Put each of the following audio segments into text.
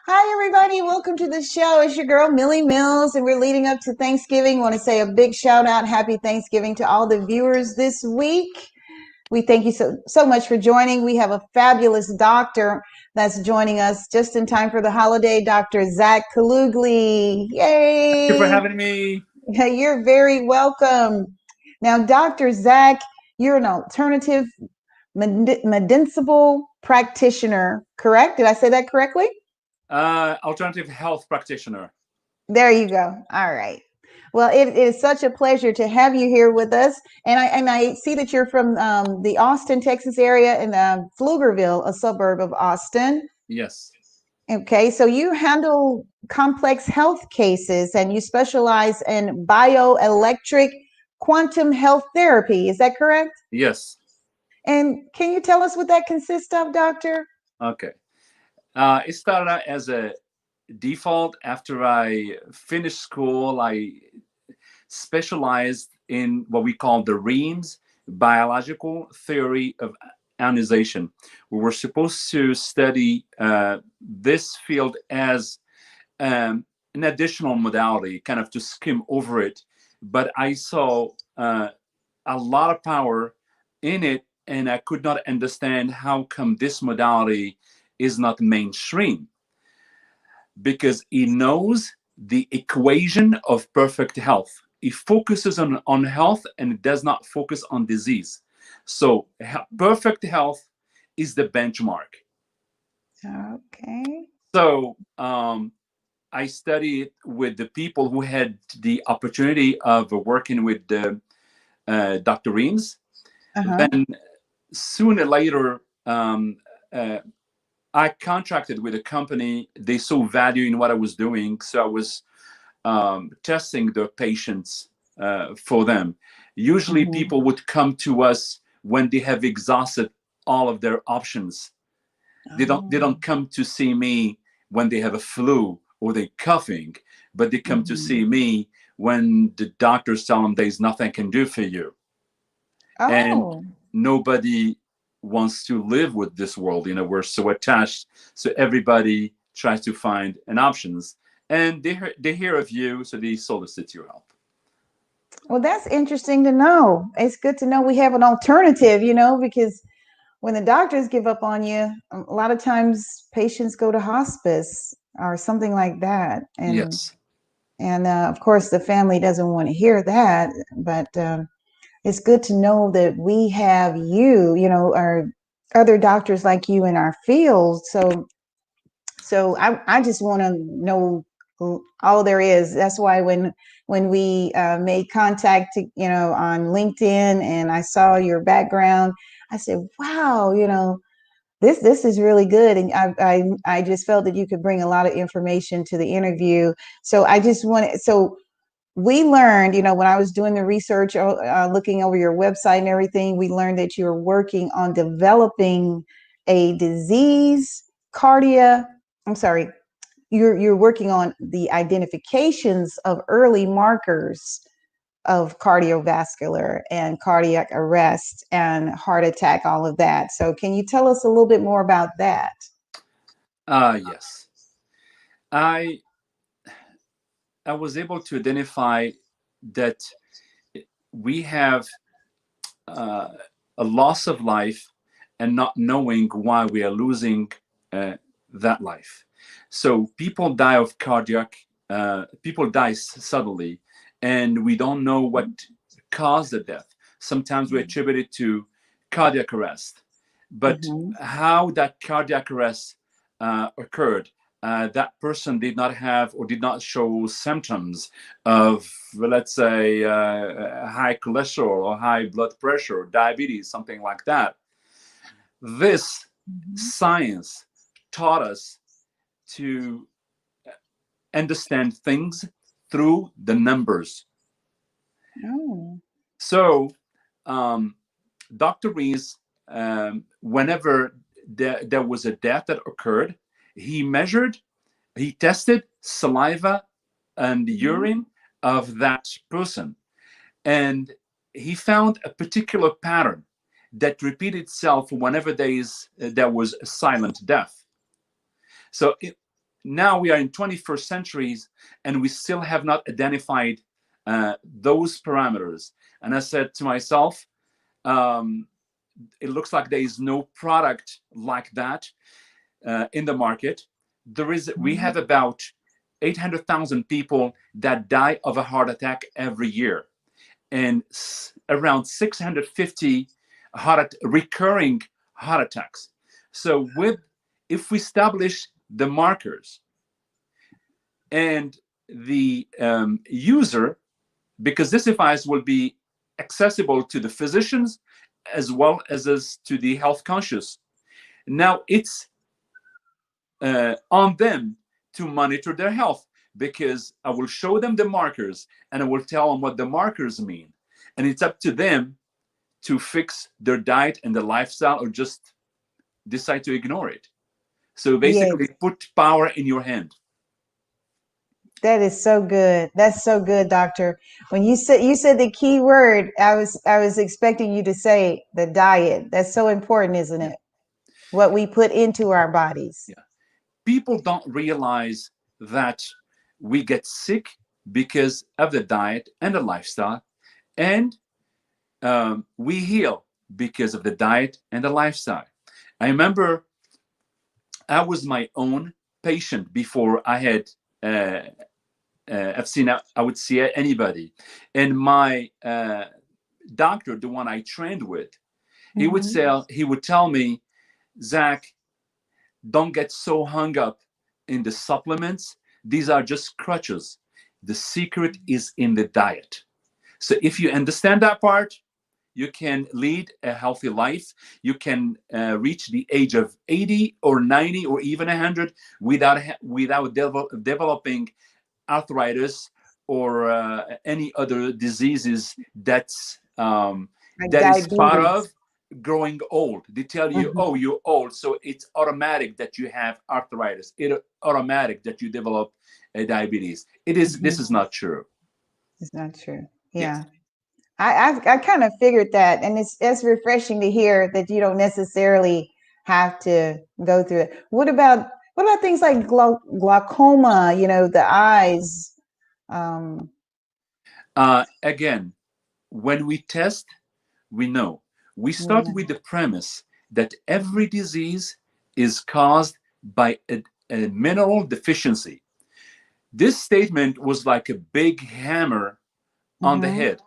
Hi, everybody. Welcome to the show. It's your girl, Millie Mills, and we're leading up to Thanksgiving. Want to say a big shout out, happy Thanksgiving to all the viewers this week. We thank you so much for joining. We have a fabulous doctor that's joining us just in time for the holiday, Dr. Zach Kalugli. Thank you for Yay! having me. You're very welcome. Now, Dr. Zach, you're an alternative medicinal practitioner, correct? Did I say that correctly? Alternative health practitioner. There you go. All right. Well, it is such a pleasure to have you here with us. And I see that you're from the Austin, Texas area in Pflugerville, a suburb of Austin. Yes. Okay, so you handle complex health cases and you specialize in bioelectric quantum health therapy. Is that correct? Yes. And can you tell us what that consists of, doctor? Okay. It started out as a default after I finished school. I specialized in what we call the REAMS, biological theory of ionization. We were supposed to study this field as an additional modality, kind of to skim over it. But I saw a lot of power in it, and I could not understand how come this modality is not mainstream, because it knows the equation of perfect health. It focuses on health and it does not focus on disease. So perfect health is the benchmark. Okay. So I studied with the people who had the opportunity of working with Dr. Reams. Uh-huh. Then sooner or later, uh, I contracted with a company. They saw value in what I was doing, so I was testing the patients for them. Usually, Mm-hmm. people would come to us when they have exhausted all of their options. They don't Oh. come to see me when they have a flu or they're coughing, but they come to Mm-hmm. see me when the doctors tell them there's nothing I can do for you. And Oh. nobody wants to live with this world. We're so attached, so everybody tries to find an options, and they hear of you, so they solicit your help. Well, that's interesting to know. It's good to know we have an alternative, because when the doctors give up on you, a lot of times patients go to hospice or something like that. And Yes. and of course the family doesn't want to hear that, but it's good to know that we have you, or other doctors like you in our field. So I just want to know all there is. That's why when we made contact, on LinkedIn, and I saw your background, I said, "Wow, this is really good." And I just felt that you could bring a lot of information to the interview. So I just wanted so. We learned, when I was doing the research, looking over your website and everything, we learned that you're working on developing a disease cardia. I'm sorry, you're working on the identifications of early markers of cardiovascular and cardiac arrest and heart attack, all of that. So can you tell us a little bit more about that? Yes. I i was able to identify that we have uh, a loss of life and not knowing why we are losing uh, that life. So people die of cardiac, people die suddenly, and we don't know what caused the death. Sometimes we attribute it to cardiac arrest, but Mm-hmm. how that cardiac arrest occurred, that person did not have or did not show symptoms of, let's say, high cholesterol or high blood pressure or diabetes, something like that. This Mm-hmm. science taught us to understand things through the numbers. Oh. So, um, Dr. Rees, whenever there was a death that occurred, he measured, he tested saliva and Mm-hmm. urine of that person, and he found a particular pattern that repeated itself whenever there was a silent death. So now we are in 21st centuries, and we still have not identified those parameters. And I said to myself, it looks like there is no product like that in the market. We have about 800,000 people that die of a heart attack every year, and around 650 recurring heart attacks. So if we establish the markers and the user, because this device will be accessible to the physicians as well as to the health conscious. Now it's on them to monitor their health, because I will show them the markers and I will tell them what the markers mean. And it's up to them to fix their diet and their lifestyle, or just decide to ignore it. So basically, Yes. put power in your hand. That is so good. That's so good, doctor. When you said the key word, I was expecting you to say the diet. That's so important, isn't it? What we put into our bodies. Yeah. People don't realize that we get sick because of the diet and the lifestyle, and we heal because of the diet and the lifestyle. I remember I was my own patient before I had I would see anybody, and my doctor, the one I trained with, he would tell me, Zach, don't get so hung up in the supplements. These are just crutches. The secret is in the diet. So if you understand that part, you can lead a healthy life. You can reach the age of 80 or 90 or even 100 without developing arthritis or any other diseases that's Like that is part diabetes. of growing old. They tell you, oh, you're old, so it's automatic that you have arthritis. It's automatic that you develop diabetes. This is not true. It's not true. Yes. Yeah. I kind of figured that, and it's refreshing to hear that you don't necessarily have to go through it. What about things like glaucoma? You know, the eyes. Um, Again, when we test, we know. We start with the premise that every disease is caused by a mineral deficiency. This statement was like a big hammer on the head,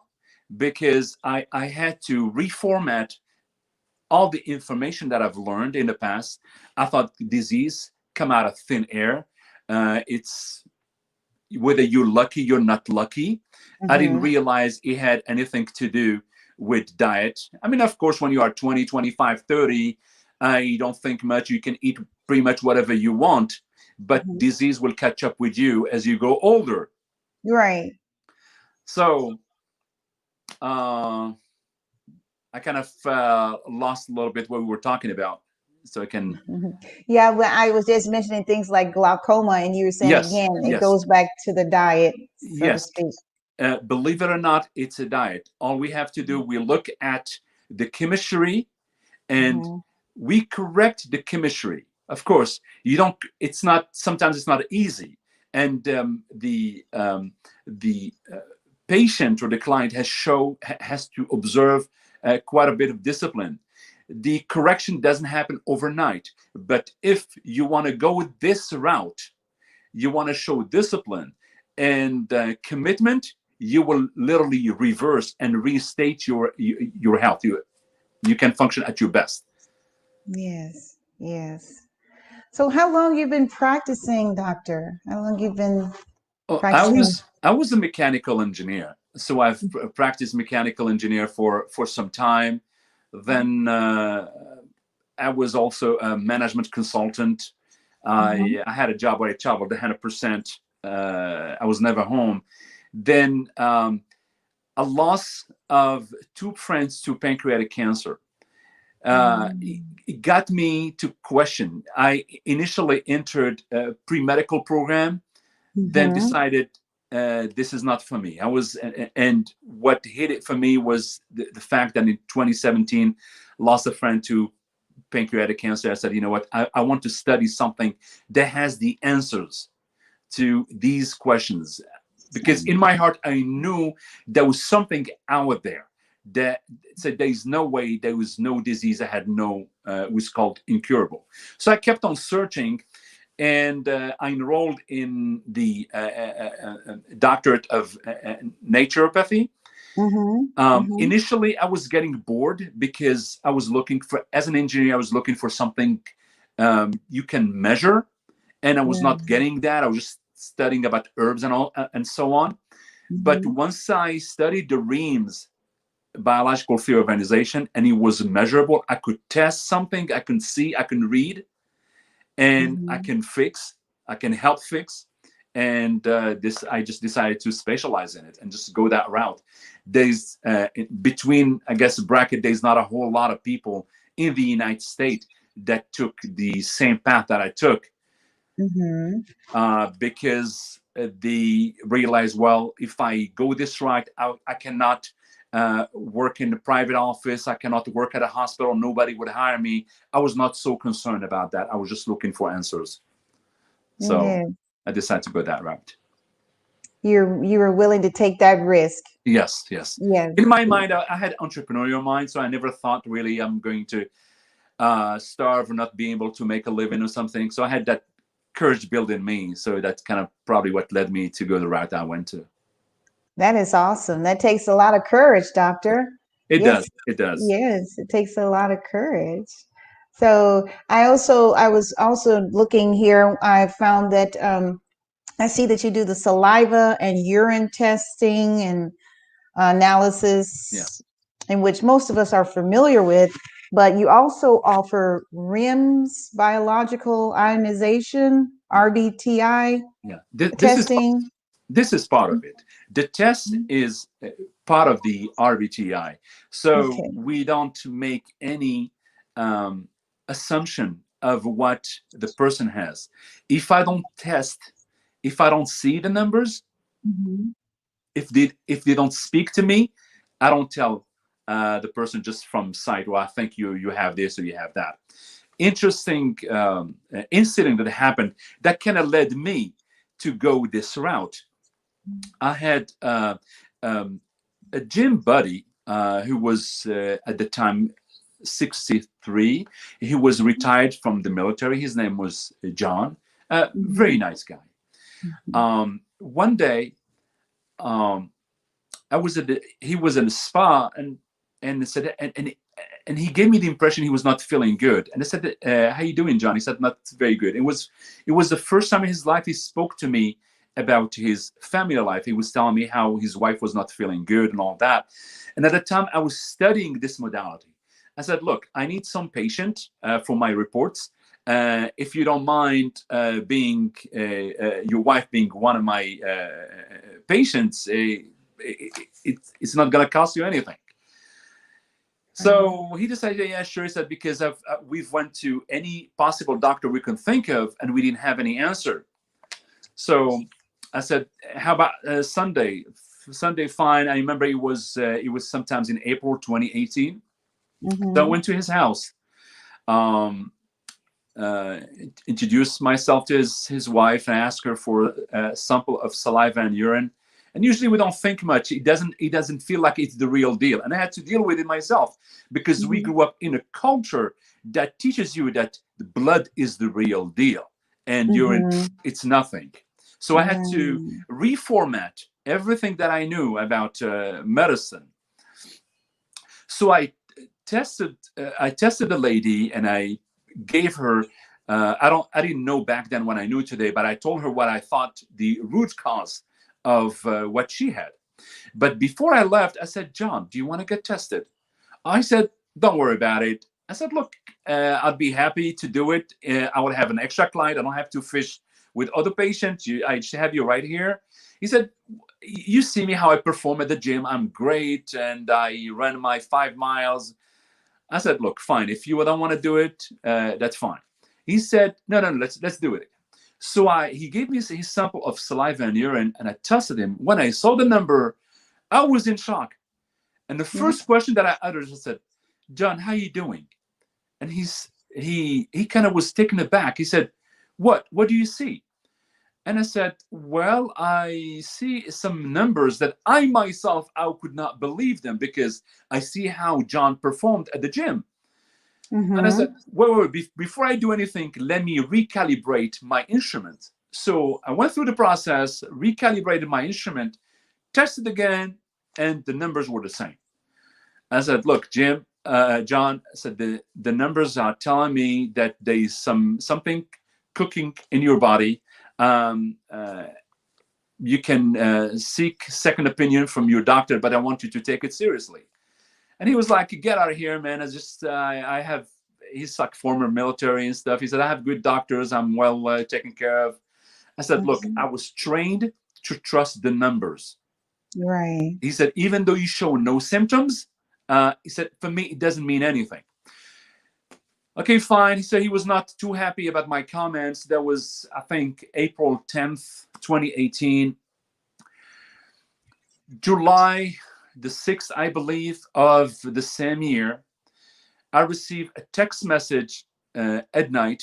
because I had to reformat all the information that I've learned in the past. I thought disease come out of thin air. It's whether you're lucky, you're not lucky. I didn't realize it had anything to do with diet. I mean, of course, when you are 20, 25, 30, you don't think much. You can eat pretty much whatever you want, but disease will catch up with you as you grow older. Right. So I kind of lost a little bit what we were talking about. So I can. Yeah, when I was just mentioning things like glaucoma, and you were saying Yes, again, it yes, goes back to the diet, so to yes. speak. Believe it or not, it's a diet. All we have to do, we look at the chemistry and we correct the chemistry. Of course, you don't. It's not. Sometimes it's not easy, and the patient or the client has to observe quite a bit of discipline. The correction doesn't happen overnight, but if you want to go with this route, you want to show discipline and commitment, you will literally reverse and restate your health. You can function at your best. Yes, yes. So how long you been practicing, doctor? How long you been Oh, practicing? I was a mechanical engineer, so I've practiced mechanical engineer for some time. Then I was also a management consultant. I had a job where I traveled 100%. I was never home. Then a loss of two friends to pancreatic cancer. It got me to question. I initially entered a pre-medical program, then decided this is not for me. And what hit it for me was the fact that in 2017, lost a friend to pancreatic cancer, I said, you know what, I want to study something that has the answers to these questions, because in my heart I knew there was something out there that said there's no way, there was no disease I had no was called incurable. So I kept on searching, and I enrolled in the doctorate of naturopathy. Mm-hmm. Mm-hmm. Initially, I was getting bored because I was looking for, as an engineer, I was looking for something you can measure, and I was Yeah. not getting that. I was just studying about herbs and all and so on. But Mm-hmm. once I studied the REIMS, biological theory of organization, and it was measurable, I could test something, I can see, I can read, and I Mm-hmm. can fix, I can help fix. And this, I just decided to specialize in it and just go that route. There's between, I guess, bracket, there's not a whole lot of people in the United States that took the same path that I took, Mm-hmm. because they realized, well, if I go this route, I cannot work in the private office. I cannot work at a hospital. Nobody would hire me. I was not so concerned about that. I was just looking for answers. So Yeah. I decided to go that route. You were willing to take that risk. Yes, yes. Yes. In my mind, I had entrepreneurial mind, so I never thought really I'm going to starve or not being able to make a living or something. So I had that courage built in me. So that's kind of probably what led me to go the route I went to. That is awesome. That takes a lot of courage, doctor. It Yes. does. It does. Yes, it takes a lot of courage. So I was also looking here. I found that I see that you do the saliva and urine testing and Yeah. analysis, in which most of us are familiar with, but you also offer RIMS, biological ionization, RBTI Yeah. testing. This is part of it. The test is part of the RBTI. So Okay. we don't make any um, assumption of what the person has. If I don't test, if I don't see the numbers, Mhm. if they don't speak to me, I don't tell the person just from sight, well, I think you have this or you have that. Interesting incident that happened that kind of led me to go this route. I had a gym buddy who was at the time 63. He was retired from the military. His name was John. Very Mhm. nice guy. One day, um, I was at he was in a spa, and said, and he gave me the impression he was not feeling good. And I said, "How you doing, John?" He said, "Not very good." It was the first time in his life he spoke to me about his family life. He was telling me how his wife was not feeling good and all that. And at the time, I was studying this modality. I said, "Look, I need some patient for my reports. If you don't mind being your wife being one of my patients, it's not going to cost you anything." Mhm. So he decided, yeah, sure. He said, because we've went to any possible doctor we can think of, and we didn't have any answer. So I said, how about Sunday? Sunday, fine. I remember it was sometimes in April 2018. So I Mhm. went to his house. Um, uh, Introduced myself to his wife and asked her for a sample of saliva and urine. And usually we don't think much. It doesn't feel like it's the real deal. And I had to deal with it myself because we Mhm. grew up in a culture that teaches you that the blood is the real deal and urine, Mhm. it's nothing. So I had to Mm. reformat everything that I knew about medicine. So I tested the lady, and I gave her I didn't know back then what I knew today, but I told her what I thought the root cause of what she had. But before I left, I said, John, do you want to get tested? I said, don't worry about it. I said, look, I'd be happy to do it. I would have an extra client. I don't have to fish with other patients. I just have you right here. He said, you see me how I perform at the gym. I'm great, and I ran my 5 miles. I said, look, fine. If you don't want to do it, that's fine. He said, no, no, no, let's do it. So he gave me his sample of saliva and urine, and I tested him. When I saw the number, I was in shock. And the Yeah. first question that I uttered, I said, John, how you doing? And he kind of was taken aback. He said, what do you see? And I said, well, I see some numbers that I myself, I could not believe them, because I see how John performed at the gym. And I said, Mm-hmm. wait, before I do anything, let me recalibrate my instrument. So I went through the process, recalibrated my instrument, tested again, and the numbers were the same. I said, look, John, I said, the numbers are telling me that there is something cooking in your body. Um, uh, you can seek second opinion from your doctor, but I want you to take it seriously. And he was like, get out of here, man. I have, he's like former military and stuff. He said, I have good doctors. I'm well taken care of. I said, look, Mm-hmm. I was trained to trust the numbers. Right. He said, even though you show no symptoms, he said, for me, it doesn't mean anything. Okay, fine. He said he was not too happy about my comments. That was, I think, April 10th, 2018. July the 6th, I believe, of the same year, I received a text message at night.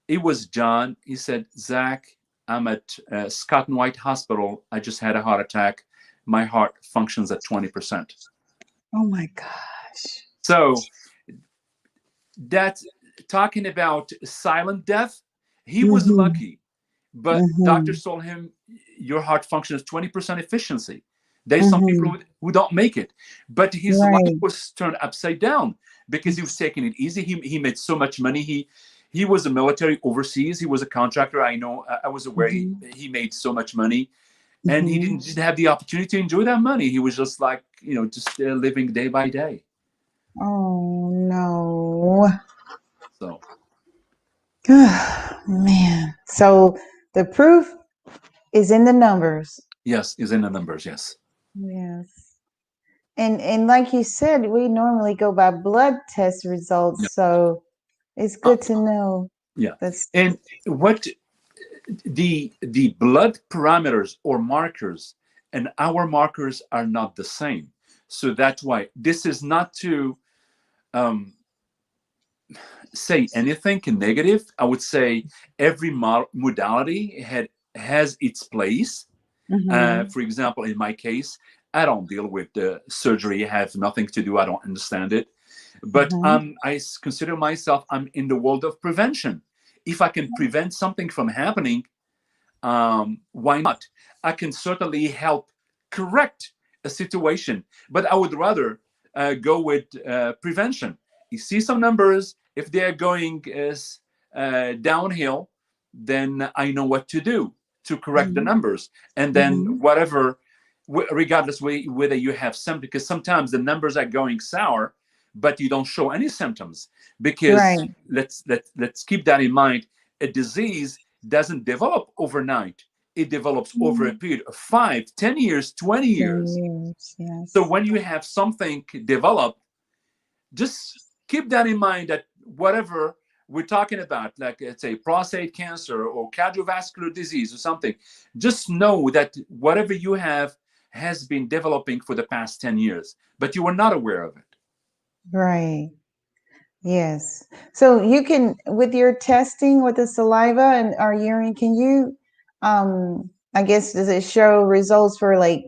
It was John. He said, Zach, I'm at Scott and White Hospital. I just had a heart attack. My heart functions at 20%. Oh my gosh. So that's talking about silent death. He was Mm-hmm. lucky, but Mm-hmm. doctors told him your heart functions 20% efficiency. There's some Mm-hmm. people who don't make it, but his life Right. was turned upside down because he was taking it easy. He made so much money. He was a military overseas. He was a contractor. I know. I was aware Mm-hmm. he made so much money, and he Mm-hmm. didn't just have the opportunity to enjoy that money. He was just like, just living day by day. Oh no. So Man. So the proof is in the numbers. yes, is in the numbers. Yes. Yes. And like you said, we normally go by blood test Yeah. results, so it's Uh, good to know yeah. that's And what the blood parameters or markers and our markers are not the same. So that's why this is not to um, say anything negative. I would say every modality has its place. mm-hmm. For example, in my case, I don't deal with the surgery. I have nothing to do. I don't understand it. But Mm-hmm. consider myself, I'm in the world of prevention. If I can prevent something from happening, why not? I can certainly help correct a situation, but I would rather go with prevention. You see some numbers, if they're going downhill, then I know what to do to correct the Mm-hmm. numbers. And then Mm-hmm. whatever, regardless whether you have some, because sometimes the numbers are going sour, but you don't show any symptoms. Because Right. let's keep that in mind. A disease doesn't develop overnight. It develops over a Mm, period of 5, 10 years, 20 10 years. years, So yes. when you have something develop, just keep that in mind that whatever we're talking about, like let's say prostate cancer or cardiovascular disease or something, just know that whatever you have has been developing for the past 10 years, but you were not aware of it. Right. Yes. So you can, with your testing with the saliva and our urine, can you, I guess, does it show results for like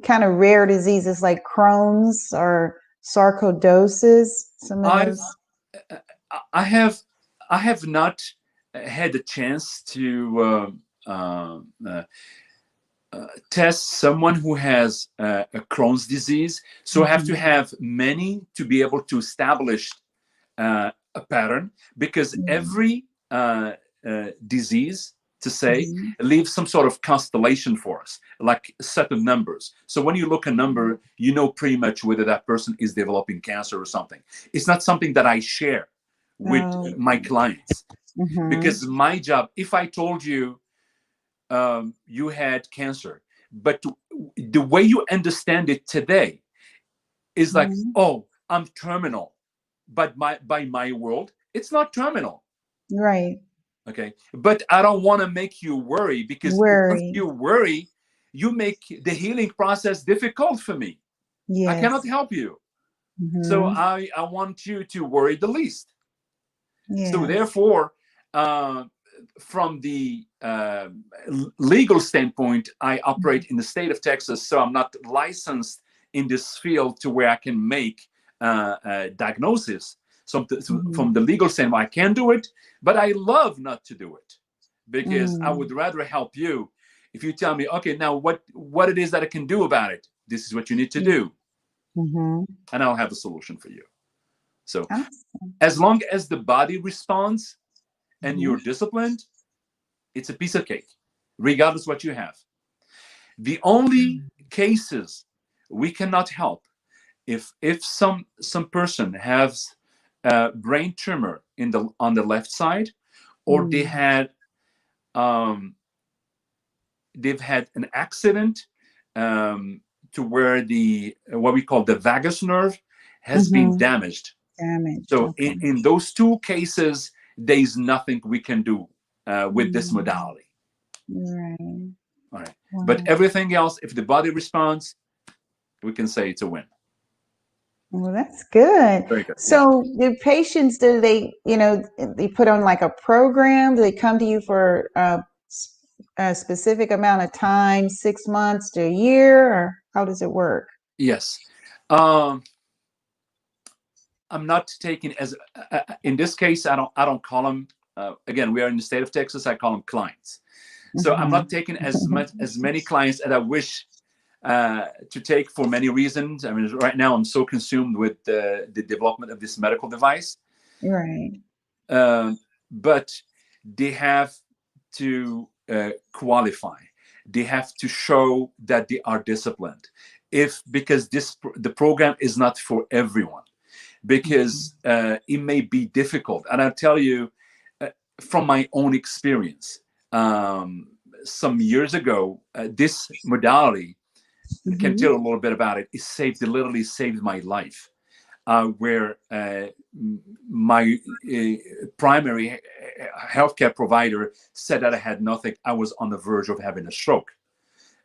kind of rare diseases like Crohn's or sarcoidosis? Some of I've those. I have I have not had a chance to test someone who has a Crohn's disease. So I have to Mm-hmm. have many to be able to establish a pattern, because every disease, to say, Mm-hmm. leaves some sort of constellation for us, like a set of numbers. So when you look a number, you know pretty much whether that person is developing cancer or something. It's not something that I share with Oh, my clients, mm-hmm. because my job, if I told you you had cancer, but the way you understand it today is like, Mm-hmm. oh, I'm terminal. But by my world, it's not terminal. Right. Okay. But I don't want to make you worry, because once Worry. you worry, you make the healing process difficult for me. I cannot Yes. help you. So Mm-hmm. I want you to worry the least. So Yes. therefore, from the legal standpoint, I operate in the state of Texas, so I'm not licensed in this field to where I can make diagnosis. So Mm-hmm. from the legal standpoint, I can do it, but I love not to do it because I Mm. would rather help you. If you tell me, okay, now what it is that I can do about it, this is what you need to do, Mm-hmm. and I'll have a solution for you. So Awesome. as long as the body responds and Mm-hmm. you're disciplined, it's a piece of cake, regardless what you have. The only cases we cannot help if some person has a brain tumor in the on the left side, or Mm. um, they've had an accident, to where the what we call the vagus nerve has been Mm-hmm. damaged. Damaged. So Okay. in those two cases, there's nothing we can do with this Mm. modality. Right. All right. But Wow. everything else, if the body responds, we can say it's a win. Well, that's good. Very good. Yeah. So the patients, do they, they put on like a program? Do they come to you for a specific amount of time, 6 months to a year, or how does it work? Yes. Um, I'm not taking as in this case. I don't call them. Again, we are in the state of Texas. I call them clients. So I'm Mm-hmm. not taking as many clients as I wish to take for many reasons. I mean, right now I'm so consumed with the development of this medical device. Right. Um, but they have to qualify. They have to show that they are disciplined. If because the program is not for everyone, Mm-hmm. because it may be difficult. And I'll tell you uh, from my own experience. Some years ago, this modality, I can tell a Mm-hmm. little bit about it. It literally saved my life. Where my primary healthcare provider said that I had nothing. I was on the verge of having a stroke.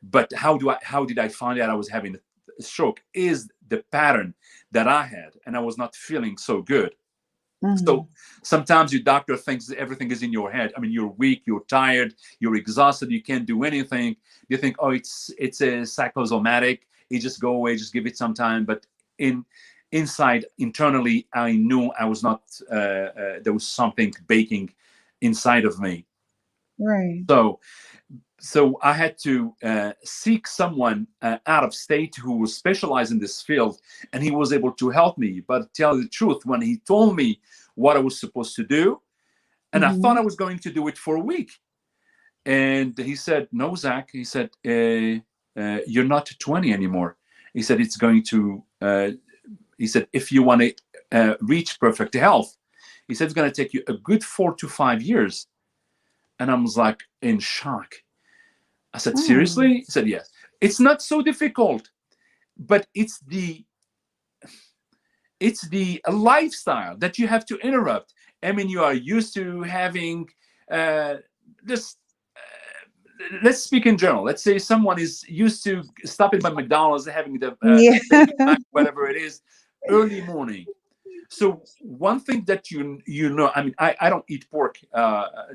But how did I find out I was having a stroke? Is the pattern that I had, and I was not feeling so good. Mm-hmm. So sometimes your doctor thinks that everything is in your head. I mean, you're weak, you're tired, you're exhausted, you can't do anything. You think, oh, it's a psychosomatic. It just go away, just give it some time. But inside, internally, I knew I was not. There was something baking inside of me. Right. So I had to seek someone out of state who was specialized in this field, and he was able to help me. But to tell you the truth, when he told me what I was supposed to do, and I thought Mm-hmm. I was going to do it for a week, and he said, "No, Zach," he said, "You're not 20 anymore." He said, "It's going to." He said, "If you want to reach perfect health," he said, "it's going to take you a good 4 to 5 years." And I was like in shock. I said, Mm. seriously? He said, yes. It's not so difficult, but it's the lifestyle that you have to interrupt. I mean, you are used to having this. Let's speak in general. Let's say someone is used to stopping by McDonald's and having the Yeah. bacon mac, whatever it is, early morning. So one thing that I mean, I don't eat pork,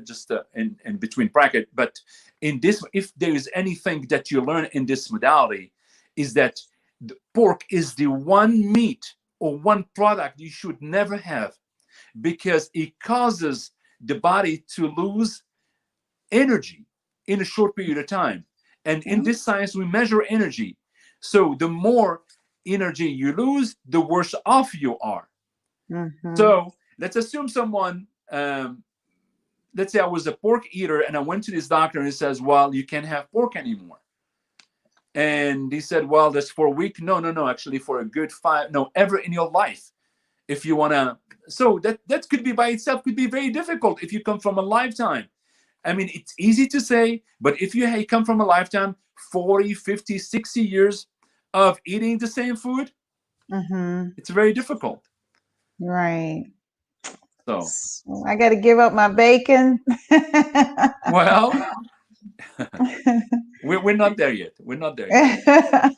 just in between bracket, but in this, if there is anything that you learn in this modality, is that the pork is the one meat or one product you should never have, because it causes the body to lose energy in a short period of time. And in this science, we measure energy. So the more energy you lose, the worse off you are. Mm-hmm. So let's assume someone, let's say I was a pork eater and I went to this doctor and he says, well, you can't have pork anymore. And he said, well, that's for a week. No, no, no, actually for a good five, no, ever in your life. If you want to, so that could be by itself, could be very difficult if you come from a lifetime. I mean, it's easy to say, but if you come from a lifetime, 40, 50, 60 years of eating the same food, Mm-hmm. it's very difficult. Right. So, So I got to give up my bacon. well, we're not there yet. We're not there yet.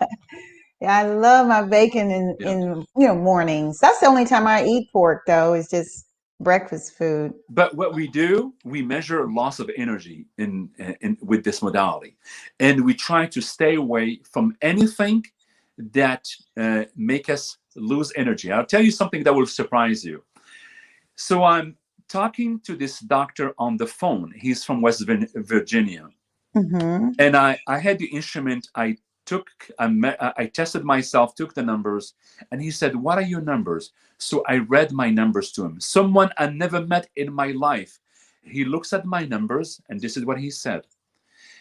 Yeah, I love my bacon in Yeah. in mornings. That's the only time I eat pork though. Is just breakfast food. But what we do, we measure loss of energy in with this modality, and we try to stay away from anything that make us lose energy. I'll tell you something that will surprise you. So I'm talking to this doctor on the phone. He's from West Virginia, Mm-hmm. and I had the instrument. I tested myself, took the numbers, and he said, "What are your numbers?" So I read my numbers to him. Someone I never met in my life. He looks at my numbers, and this is what he said.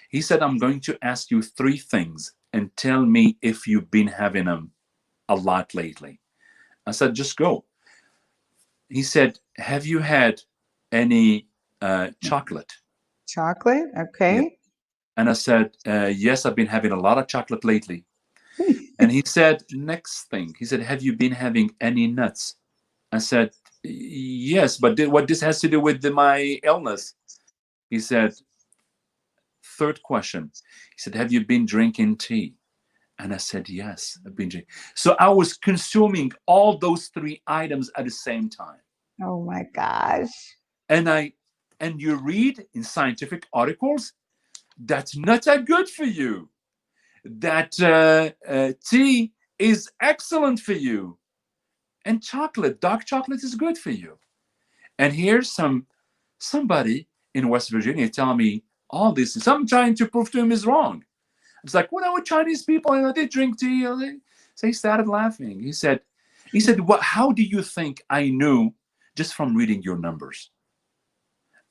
He said, "I'm going to ask you three things and tell me if you've been having them a lot lately." I said, "Just go." He said, "Have you had any chocolate?" Chocolate. Yeah. Okay. And I said, "Yes, I've been having a lot of chocolate lately." And he said, "Next thing," he said, "Have you been having any nuts?" I said, "Yes, but what this has to do with my illness?" He said, "Third question." He said, "Have you been drinking tea?" And I said, "Yes, I've been drinking." So I was consuming all those three items at the same time. Oh my gosh. And you read in scientific articles that's not that good for you. That tea is excellent for you, and chocolate, dark chocolate, is good for you. And here's somebody in West Virginia telling me all this. So I'm trying to prove to him is wrong. It's like, well, with Chinese people, they drink tea. So he started laughing. He said, "What? How do you think I knew just from reading your numbers?"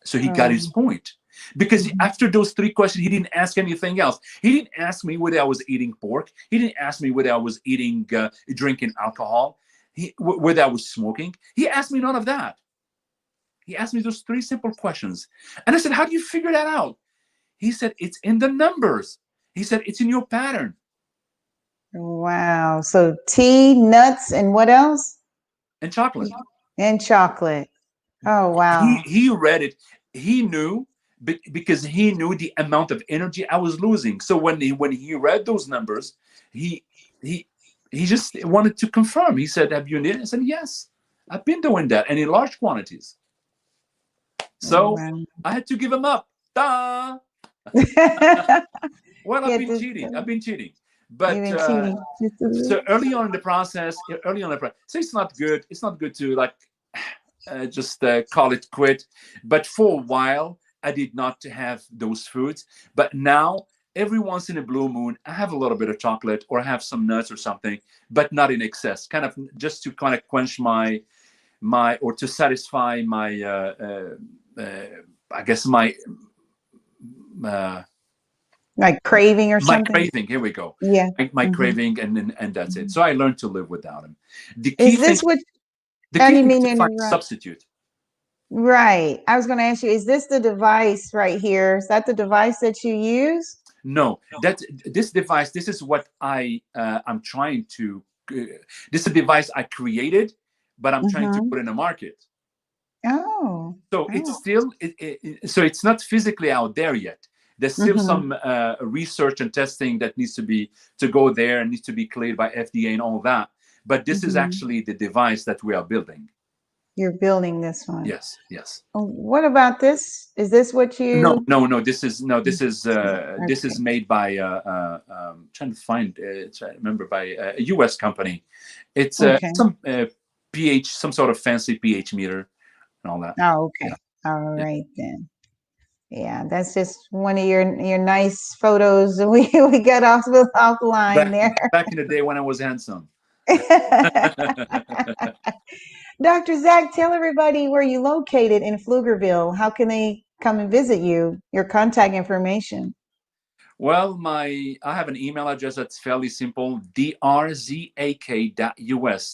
So he got his Oh. point. Because Mhm. after those three questions, he didn't ask anything else. He didn't ask me whether I was eating pork. He didn't ask me whether I was drinking alcohol, whether I was smoking. He asked me none of that. He asked me those three simple questions. And I said, "How do you figure that out?" He said, "It's in the numbers." He said, "It's in your pattern." Wow. So tea, nuts, and what else? And chocolate. And chocolate. Oh He wow. he read it. He knew, because he knew the amount of energy I was losing. So when he read those numbers, he he he just wanted to confirm. He said, "Have you needed?" I said, "Yes, I've been doing that, and in large quantities." So Wow. I had to give him up. Da. Well, I've Yeah, been this, cheating. I've been cheating. you've But been cheating. Just a so little. early on in the process, so it's not good. It's not good to like just call it quit. But for a while, I did not have those foods. But now, every once in a blue moon, I have a little bit of chocolate or I have some nuts or something, but not in excess. Kind of just to kind of quench my or to satisfy my I guess uh, Like craving or my something. craving. Here we go. Yeah. My Hmm. craving, and that's it. So I learned to live without him. The key Is thing, this what the I key didn't thing is mean to to find a interrupt? substitute. Right. I was going to ask you, is this the device right here? Is that the device that you use? No, that this device. This is what I'm trying to. This is a device I created, but I'm trying to Mm-hmm. put in the market. Oh. So it's Oh. still so it's not physically out there yet. There's still Mm-hmm. some research and testing that needs to go there and needs to be cleared by FDA and all that. But this is Mm-hmm. actually the device that we are building. You're building this one. Yes, yes. Oh, what about this? Is this what No, you? no, no. This is Okay. made by trying to find try to remember by a U.S. company. It's Okay. some pH, some sort of fancy pH meter and all that. Oh, Yeah, okay. All yeah. right then. Yeah, that's just one of your nice photos that we got off the line Back there. back in the day when I was handsome. Dr. Zach, tell everybody where you located in Pflugerville. How can they come and visit you? Your contact information. Well, I have an email address that's fairly simple: drzak.us.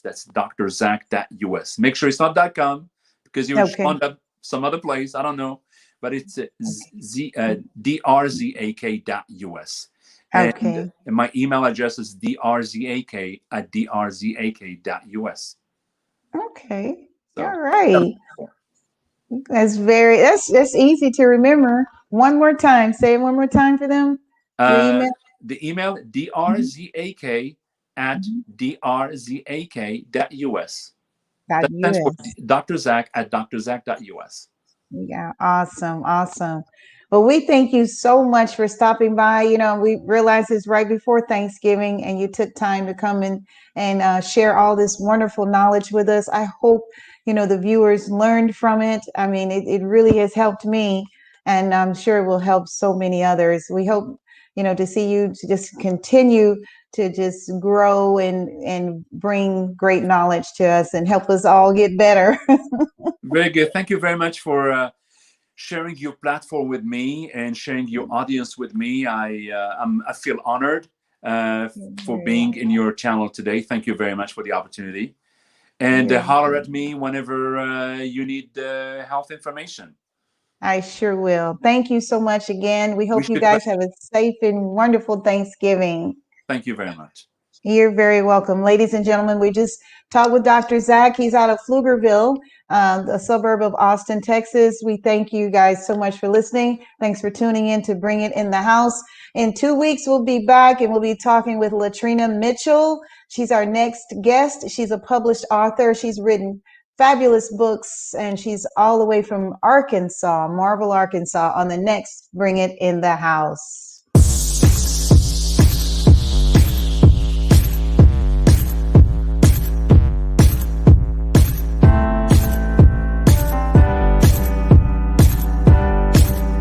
That's drzak.us. Make sure it's not .com, because you would Okay. end up some other place. I don't know, but it's drzak.us. And Okay. my email address is drzak@drzak.us. Okay. So All right. That's easy to remember. One more time. Say it one more time for them. Your uh, email. the email Mhm. drzak at Mhm. drzak.us. Dot That stands for US. Dr. Zach at drzach.us. Yeah, awesome, awesome. Well, we thank you so much for stopping by. You know, we realize it's right before Thanksgiving, and you took time to come in and share all this wonderful knowledge with us. I hope, you know, the viewers learned from it. I mean, it really has helped me, and I'm sure it will help so many others. We hope, you know, to see you to just continue to just grow and bring great knowledge to us and help us all get better. Very good. Thank you very much for sharing your platform with me and sharing your audience with me. I feel honored for Very being well. in your channel today. Thank you very much for the opportunity. And You're holler at me whenever you need health information. I sure will. Thank you so much again. We hope Wish you you the best. guys have a safe and wonderful Thanksgiving. Thank you very much. You're very welcome. Ladies and gentlemen, we just talked with Dr. Zach. He's out of Pflugerville, a suburb of Austin, Texas. We thank you guys so much for listening. Thanks for tuning in to Bring It in the House. In 2 weeks, we'll be back and we'll be talking with Latrina Mitchell. She's our next guest. She's a published author. She's written fabulous books, and she's all the way from Arkansas, Marble, Arkansas, on the next Bring It in the House.